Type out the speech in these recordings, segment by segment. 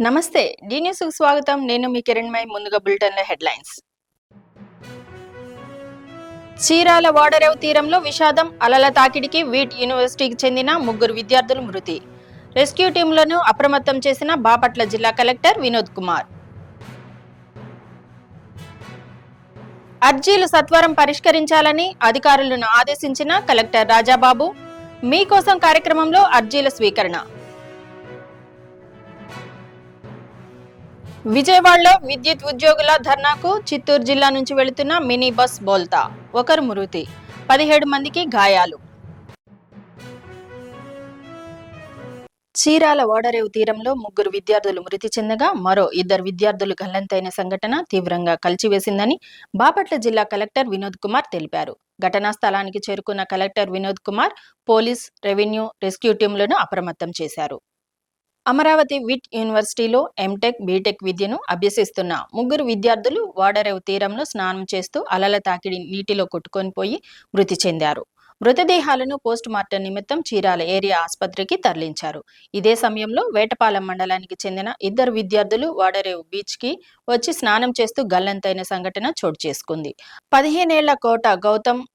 నమస్తే D news కు స్వాగతం. నేను మీ కిరణ్మై. ముందుగా బులెటిన్ల హెడ్లైన్స్. చీరాల వాడరేవు తీరంలో విషాదం. అలల తాకిడికి వీట్ యూనివర్సిటీకి చెందిన 3 విద్యార్థులు మృతి. రెస్క్యూ టీంలను అప్రమత్తం చేసిన బాపట్ల జిల్లా కలెక్టర్ వినోద్ కుమార్. అర్జీలు సత్వరం పరిష్కరించాలని అధికారులను ఆదేశించిన కలెక్టర్ రాజాబాబు. మీకోసం కార్యక్రమంలో అర్జీల స్వీకరణ. విజయవాడలో విద్యుత్ ఉద్యోగుల ధర్నాకు చిత్తూరు జిల్లా నుంచి వెళుతున్న మినీ బస్ బోల్తా. 1 మృతి, 17 మందికి గాయాలు. చీరాల ఓడరేవు తీరంలో 3 విద్యార్థులు మృతి చెందగా మరో 2 విద్యార్థులు గల్లంతైన సంఘటన తీవ్రంగా కలిచివేసిందని బాపట్ల జిల్లా కలెక్టర్ వినోద్ కుమార్ తెలిపారు. ఘటనా స్థలానికి చేరుకున్న collector Vinod Kumar police, revenue, rescue టీంలను అప్రమత్తం చేశారు. అమరావతి విట్ యూనివర్సిటీలో ఎంటెక్, బీటెక్ విద్యను అభ్యసిస్తున్న 3 విద్యార్థులు ఓడరేవు తీరంలో స్నానం చేస్తూ అలల తాకిడి నీటిలో కొట్టుకొని పోయి మృతి చెందారు. మృతదేహాలను పోస్ట్ మార్టం నిమిత్తం చీరాల ఏరియా ఆసుపత్రికి తరలించారు. ఇదే సమయంలో వేటపాలెం మండలానికి చెందిన 2 విద్యార్థులు ఓడరేవు బీచ్ కి వచ్చి స్నానం చేస్తూ గల్లంతైన సంఘటన చోటు చేసుకుంది. 15 ఏళ్ల కోట గౌతమ్,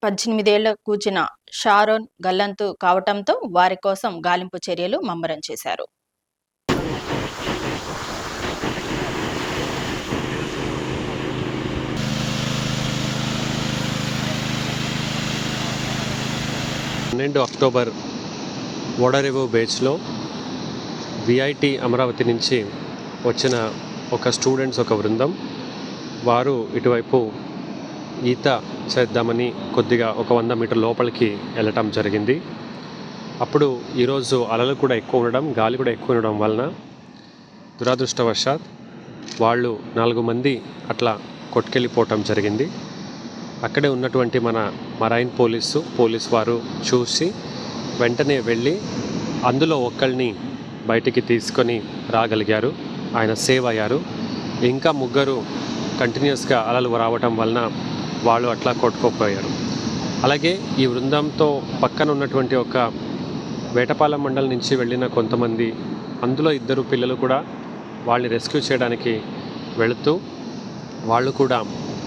18 ఏళ్ల కూచిన షారోన్ గల్లంతు కావటంతో వారి కోసం గాలింపు చర్యలు ముమ్మరం చేశారు. అక్టోబర్ ఓడరేవు బీచ్లో విఐటి అమరావతి నుంచి వచ్చిన ఒక స్టూడెంట్స్, ఒక బృందం, వారు ఇటువైపు ఈత చేద్దామని కొద్దిగా ఒక 100 మీటర్ లోపలికి వెళ్ళటం జరిగింది. అప్పుడు ఈరోజు అలలు కూడా ఎక్కువ ఉండడం, గాలి కూడా ఎక్కువ ఉండడం వలన దురదృష్టవశాత్ వాళ్ళు 4 మంది అట్లా కొట్టుకెళ్ళిపోవటం జరిగింది. అక్కడే ఉన్నటువంటి మన మరైన్ పోలీస్ వారు చూసి వెంటనే వెళ్ళి అందులో ఒకళ్ళని బయటికి తీసుకొని రాగలిగారు. ఆయన సేవ్ అయ్యారు. ఇంకా 3 కంటిన్యూస్గా అలలు రావటం వలన వాళ్ళు అట్లా కొట్టుకోపోయారు. అలాగే ఈ బృందంతో పక్కన ఉన్నటువంటి ఒక వేటపాలెం మండలం నుంచి వెళ్ళిన కొంతమంది, అందులో 2 పిల్లలు కూడా వాళ్ళని రెస్క్యూ చేయడానికి వెళుతూ వాళ్ళు కూడా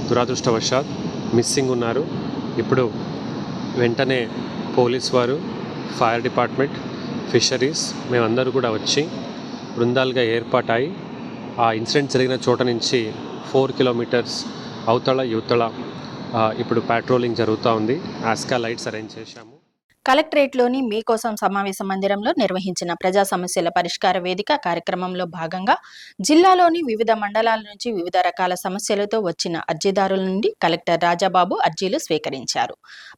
దురదృష్టవశాత్ మిస్సింగ్ ఉన్నారు. ఇప్పుడు వెంటనే పోలీస్ వారు, ఫైర్ డిపార్ట్మెంట్, ఫిషరీస్ మేమందరూ కూడా వచ్చి బృందాలుగా ఏర్పాటాయి ఆ ఇన్సిడెంట్ జరిగిన చోట నుంచి 4 కిలోమీటర్స్ అవతల యువతల ఇప్పుడు పెట్రోలింగ్ జరుగుతూ ఉంది. ఆస్కా లైట్స్ అరేంజ్ చేశాము. కలెక్టరేట్లోని మీకోసం సమావేశ మందిరంలో నిర్వహించిన ప్రజా సమస్యల పరిష్కార వేదిక కార్యక్రమంలో భాగంగా జిల్లాలోని వివిధ మండలాల నుంచి వివిధ రకాల సమస్యలతో వచ్చిన అర్జీదారుల నుండి కలెక్టర్ రాజాబాబు అర్జీలు స్వీకరించారు.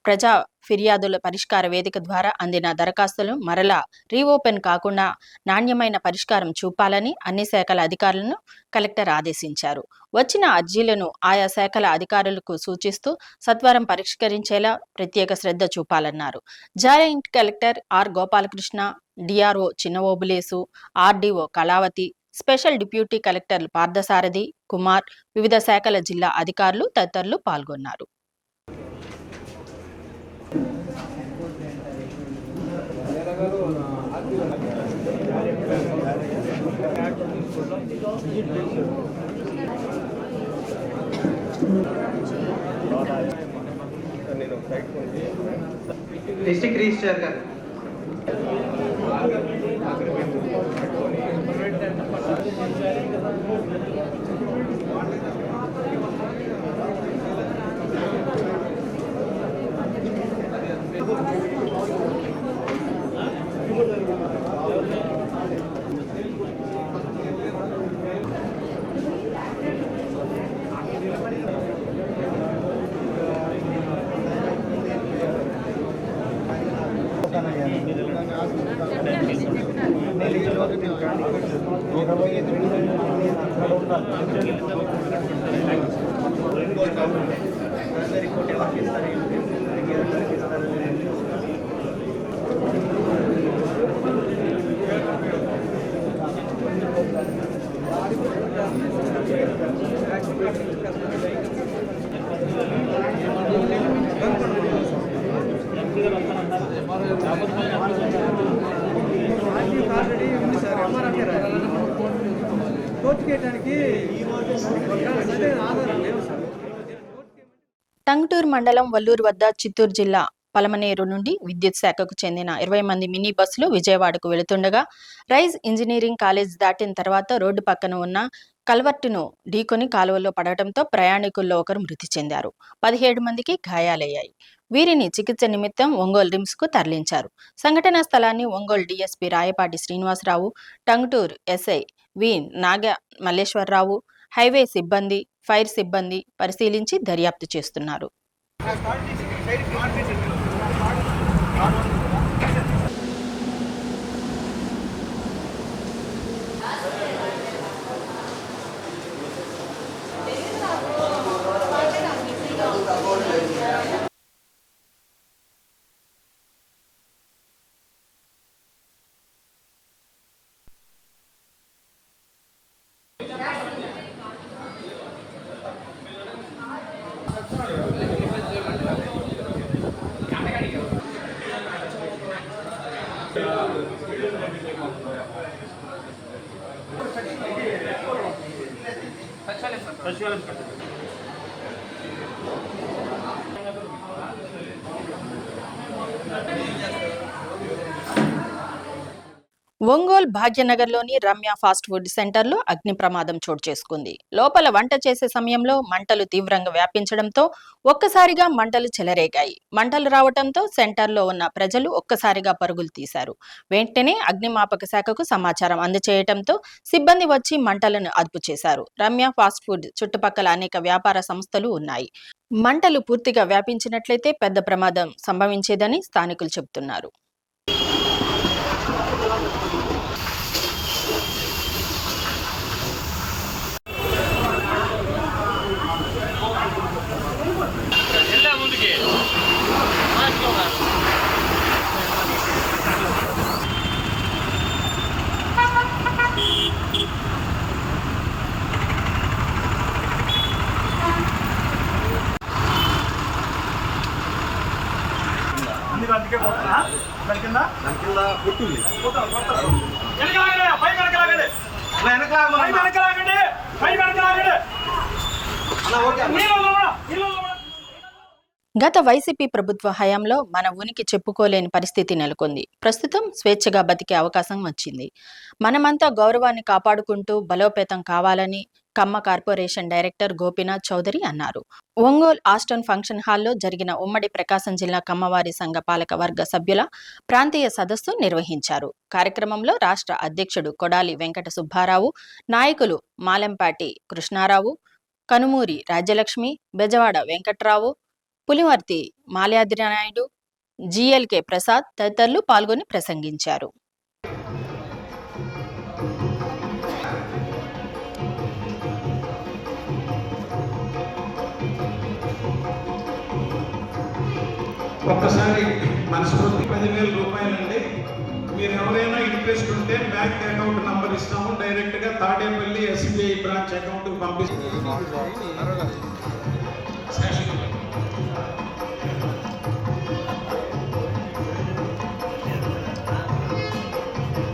ప్రజా ఫిర్యాదుల పరిష్కార వేదిక ద్వారా అందిన దరఖాస్తులు మరలా రీఓపెన్ కాకుండా నాణ్యమైన పరిష్కారం చూపాలని అన్ని శాఖల అధికారులను కలెక్టర్ ఆదేశించారు. వచ్చిన అర్జీలను ఆయా శాఖల అధికారులకు సూచిస్తూ సత్వరం పరిష్కరించేలా ప్రత్యేక శ్రద్ధ చూపాలన్నారు. Joint collector R Gopalakrishna, DRO Chinnaobulesu, RDO Kalavathi, special deputy కలెక్టర్లు పార్థసారథి, కుమార్, వివిధ శాఖల జిల్లా అధికారులు తదితరులు పాల్గొన్నారు. డిస్ట్రిక్ట్ రిజిస్ట్రార్ గారు టంగుటూరు మండలం వల్లూరు వద్ద చిత్తూరు జిల్లా పలమనేరు నుండి విద్యుత్ శాఖకు చెందిన 20 మంది మినీ బస్సులు విజయవాడకు వెళుతుండగా రైజ్ ఇంజనీరింగ్ కాలేజ్ దాటిన తర్వాత రోడ్డు పక్కన ఉన్న కల్వర్టును ఢీకొని కాలువలో పడటంతో ప్రయాణికుల్లో ఒకరు మృతి చెందారు. 17 మందికి గాయాలయ్యాయి. వీరిని చికిత్స నిమిత్తం ఒంగోలు రిమ్స్కు తరలించారు. సంఘటనా స్థలాన్ని Ongole DSP Rayapati Srinivasarao, Tangutur SI V Naga Malleswararao, highway సిబ్బంది, ఫైర్ సిబ్బంది పరిశీలించి దర్యాప్తు చేస్తున్నారు. ఒంగోలు భాగ్యనగర్లోని రమ్య ఫాస్ట్ ఫుడ్ సెంటర్లో అగ్ని ప్రమాదం చోటు చేసుకుంది. లోపల వంట చేసే సమయంలో మంటలు తీవ్రంగా వ్యాపించడంతో ఒక్కసారిగా మంటలు చెలరేగాయి. మంటలు రావడంతో సెంటర్లో ఉన్న ప్రజలు ఒక్కసారిగా పరుగులు తీశారు. వెంటనే అగ్నిమాపక శాఖకు సమాచారం అందజేయడంతో సిబ్బంది వచ్చి మంటలను అదుపు చేశారు. రమ్య ఫాస్ట్ ఫుడ్ చుట్టుపక్కల అనేక వ్యాపార సంస్థలు ఉన్నాయి. మంటలు పూర్తిగా వ్యాపించినట్లయితే పెద్ద ప్రమాదం సంభవించేదని స్థానికులు చెబుతున్నారు. గత వైసీపీ ప్రభుత్వ హయాంలో మన ఉనికి చెప్పుకోలేని పరిస్థితి నెలకొంది. ప్రస్తుతం స్వేచ్ఛగా బతికే అవకాశం వచ్చింది. మనమంతా గౌరవాన్ని కాపాడుకుంటూ బలోపేతం కావాలని కమ్మ కార్పొరేషన్ డైరెక్టర్ గోపీనాథ్ చౌదరి అన్నారు. ఒంగోలు ఆస్టన్ ఫంక్షన్ హాల్లో జరిగిన ఉమ్మడి ప్రకాశం జిల్లా కమ్మవారి సంఘ పాలక వర్గ సభ్యుల ప్రాంతీయ సదస్సు నిర్వహించారు. కార్యక్రమంలో రాష్ట్ర అధ్యక్షుడు కొడాలి వెంకట సుబ్బారావు, నాయకులు మాలెంపాటి కృష్ణారావు, కనుమూరి రాజ్యలక్ష్మి, బెజవాడ వెంకట్రావు, పులివర్తి మాల్యాద్రినాయుడు, జిఎల్కే ప్రసాద్ తదితరులు పాల్గొని ప్రసంగించారు. ఒక్కసారి మనస్ఫూర్తి 10,000 రూపాయలండి. మీరు ఎవరైనా ఇంట్రెస్ట్ ఉంటే బ్యాంక్ అకౌంట్ నంబర్ ఇస్తాము. డైరెక్ట్గా తాడేపల్లి ఎస్బీఐ బ్రాంచ్ అకౌంట్కి పంపిస్తాము.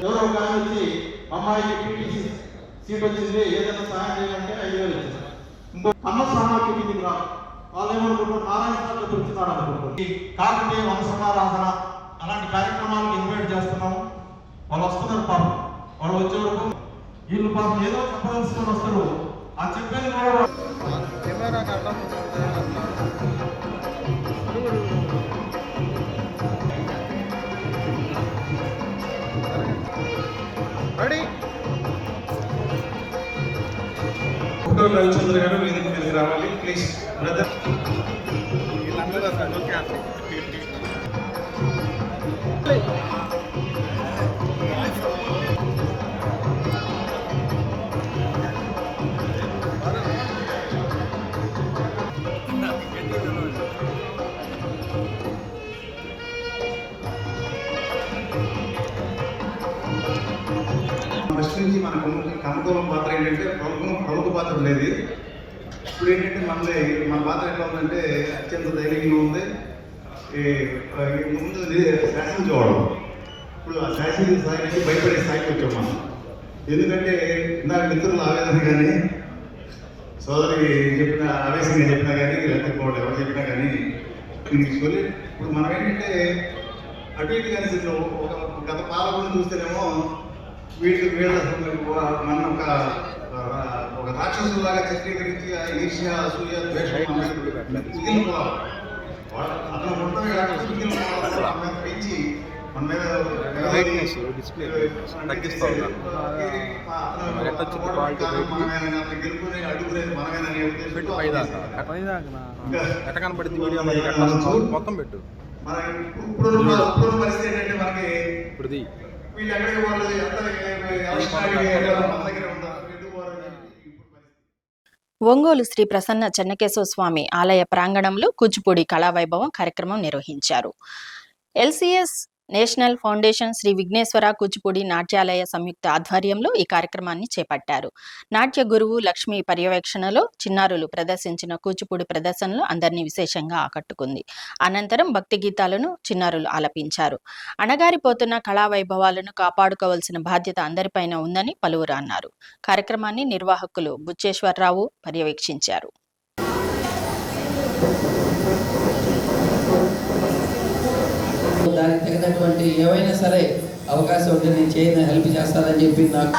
ఎవరో ఒక వచ్చి అమ్మాయికి పీటీసీ సీట్ వచ్చింది, ఏదైనా సహాయం చేయాలంటే 5,000 ఇచ్చింది. ఇంకో అమ్మ స్థానానికి మీదికి రా, వాళ్ళు ఏమనుకుంటారు, నారాయణ స్వామి పిలుస్తున్నాడు అనుకుంటారు. ఈ కాకతీయ వంశనారాధన అలాంటి కార్యక్రమాలకు ఇన్వైట్ చేస్తున్నాము. వాళ్ళు వస్తున్నారు పాపం. వాళ్ళు వచ్చే వరకు వీళ్ళు పాపం ఏదో చెప్పదలుచుకొని వస్తారు. ఆ చెప్పేది రవిచంద్ర గారు వేదిక మీదకి రావాలి ప్లీజ్. బ్రదర్ ఫస్ట్ నుంచి మనకు కమతూలం పాత్ర ఏంటంటే ప్రభుత్వ పాత్ర ఉండేది. ఇప్పుడు ఏంటంటే మన పాత్ర ఎట్లా ఉందంటే అత్యంత ధైర్యంగా ఉంది. ముందు శాసించేవాడు, ఇప్పుడు ఆ శాసించిన స్థాయి నుంచి భయపడే స్థాయికి వచ్చాం మనం. ఎందుకంటే ఇందాక మిత్రులు ఆవేదన కానీ సోదరి చెప్పిన ఆవేశంగా చెప్పినా కానీ లేకపోతే ఎవరు చెప్పినా కానీ తీసుకొని ఇప్పుడు మనం ఏంటంటే అటు ఇటు కానీ ఒక గత పాలకులను చూస్తేనేమో వీళ్ళ మన ఒక రాక్షసులాగా చిత్రీకరించి ఈర్ష్య అసూయ ద్వేషం అతను మొత్తం పెంచి మన మీద గెలుపుని అడుగునేది మనమేననే కనపడింది వీడియో మొత్తం పెట్టు. ఇప్పుడు పరిస్థితి ఏంటంటే మనకి ఇప్పుడు వీళ్ళు ఎక్కడికి వాళ్ళు ఒంగోలు శ్రీ ప్రసన్న చెన్నకేశవ స్వామి ఆలయ ప్రాంగణంలో కూచిపూడి కళావైభవం కార్యక్రమం నిర్వహించారు. ఎల్సిఎస్ నేషనల్ ఫౌండేషన్ శ్రీ విఘ్నేశ్వర కూచిపూడి నాట్యాలయ సంయుక్త ఆధ్వర్యంలో ఈ కార్యక్రమాన్ని చేపట్టారు. నాట్య గురువు లక్ష్మి పర్యవేక్షణలో చిన్నారులు ప్రదర్శించిన కూచిపూడి ప్రదర్శనలు అందరినీ విశేషంగా ఆకట్టుకుంది. అనంతరం భక్తి గీతాలను చిన్నారులు ఆలపించారు. అణగారిపోతున్న కళావైభవాలను కాపాడుకోవాల్సిన బాధ్యత అందరిపైన ఉందని పలువురు అన్నారు. కార్యక్రమాన్ని నిర్వాహకులు బుచ్చేశ్వరరావు పర్యవేక్షించారు. దానికి తగినటువంటి ఏవైనా సరే అవకాశం ఉంటే నేను చేయని హెల్ప్ చేస్తానని చెప్పి నాకు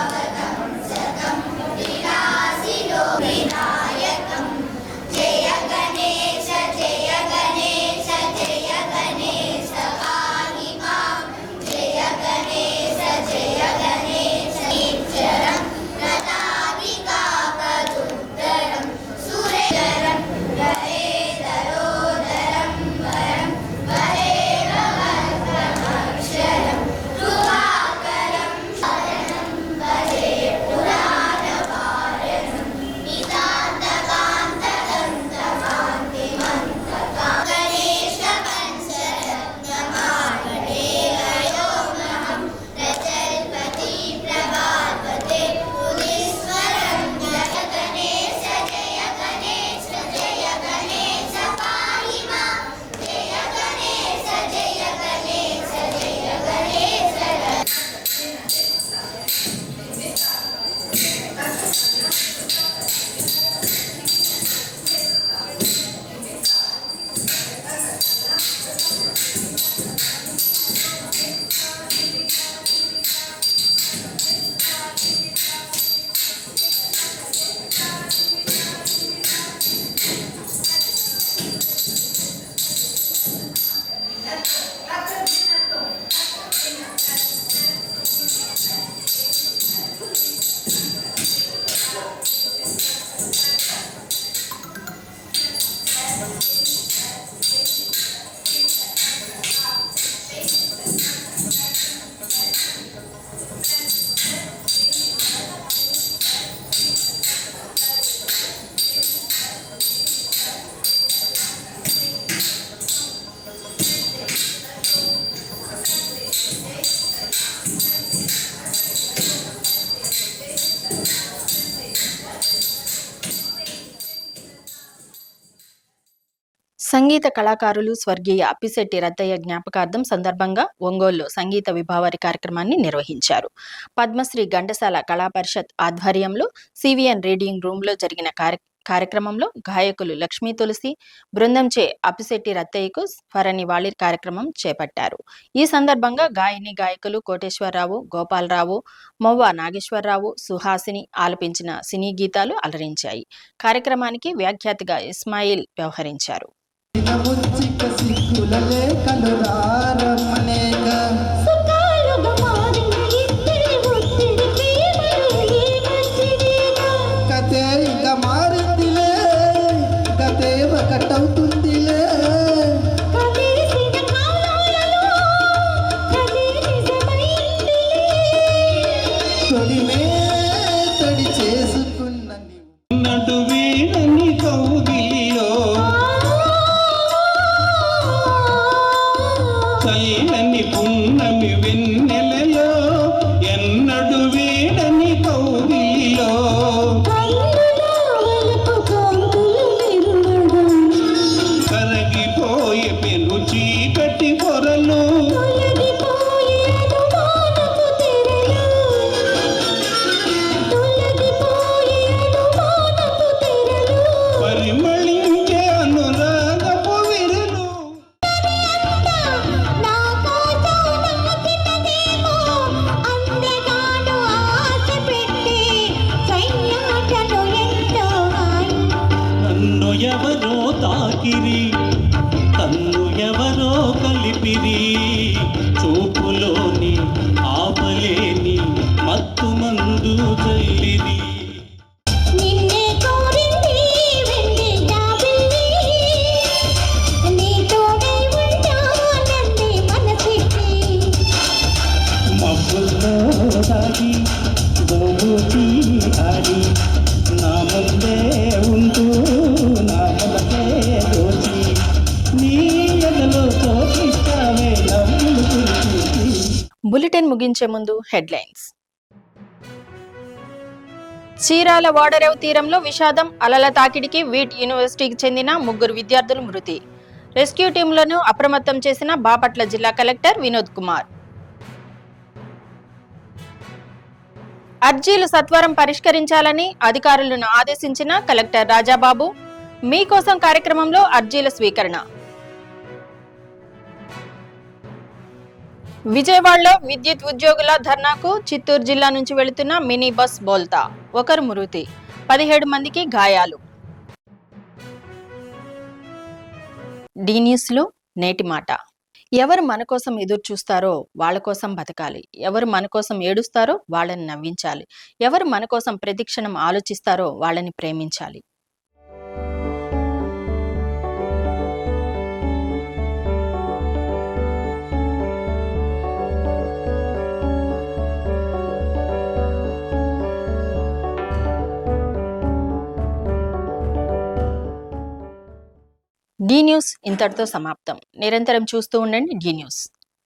సంగీత కళాకారులు స్వర్గీయ అప్పిశెట్టి రత్తయ్య జ్ఞాపకార్థం సందర్భంగా ఒంగోలులో సంగీత విభావరి కార్యక్రమాన్ని నిర్వహించారు. పద్మశ్రీ ఘంటసాల కళా పరిషత్ ఆధ్వర్యంలో సివిఎన్ రీడింగ్ రూమ్లో జరిగిన కార్యక్రమంలో గాయకులు లక్ష్మీ తులసి బృందంచే అప్పిశెట్టి రత్తయ్యకు స్మరనివాళి కార్యక్రమం చేపట్టారు. ఈ సందర్భంగా గాయని గాయకులు కోటేశ్వరరావు, గోపాలరావు, మొవ్వ నాగేశ్వరరావు, సుహాసిని ఆలపించిన సినీ గీతాలు అలరించాయి. కార్యక్రమానికి వ్యాఖ్యాతగా ఇస్మాయిల్ వ్యవహరించారు. చల్లని పున్నమి ఆగిరి కన్ను ఎవరో కలిపిరి చూపులోని ఆపలేని మత్తు మందు జల్లిరి నిన్నే కోరింది వెండి జాబిల్లి నీ తోడై ఉంటానంది మనసిట్టి మబ్బుల్లో దాగి దోబూచి ఆడి నా ముందే ఉంటూ నా మొదటే దోచి నీ ఎదలో తోపిస్తావే నవ్వులు కురిసి బులెటిన్ ముగించే ముందు హెడ్లైన్స్. చీరాల వాడరేవు తీరంలో విషాదం, అలల తాకిడికి వీట్ యూనివర్సిటీకి చెందిన 3 విద్యార్థులు మృతి. రెస్క్యూ టీంలను అప్రమత్తం చేసిన బాపట్ల జిల్లా కలెక్టర్ వినోద్ కుమార్. అర్జీలు సత్వరం పరిష్కరించాలని అధికారులను ఆదేశించిన కలెక్టర్ రాజాబాబు. మీకోసం కార్యక్రమంలో అర్జీల స్వీకరణ. విజయవాడలో విద్యుత్ ఉద్యోగుల ధర్నాకు చిత్తూరు జిల్లా నుంచి వెళుతున్న మినీ బస్ బోల్తా, 1 మృతి, 17 మందికి గాయాలు. డి న్యూస్లో నేటి మాట. ఎవరు మన కోసం ఎదురు చూస్తారో వాళ్ళ కోసం బతకాలి, ఎవరు మన కోసం ఏడుస్తారో వాళ్ళని నవ్వించాలి, ఎవరు మన కోసం ప్రతిక్షణం ఆలోచిస్తారో వాళ్ళని ప్రేమించాలి. డి న్యూస్ ఇంతటితో సమాప్తం. నిరంతరం చూస్తూ ఉండండి డి న్యూస్.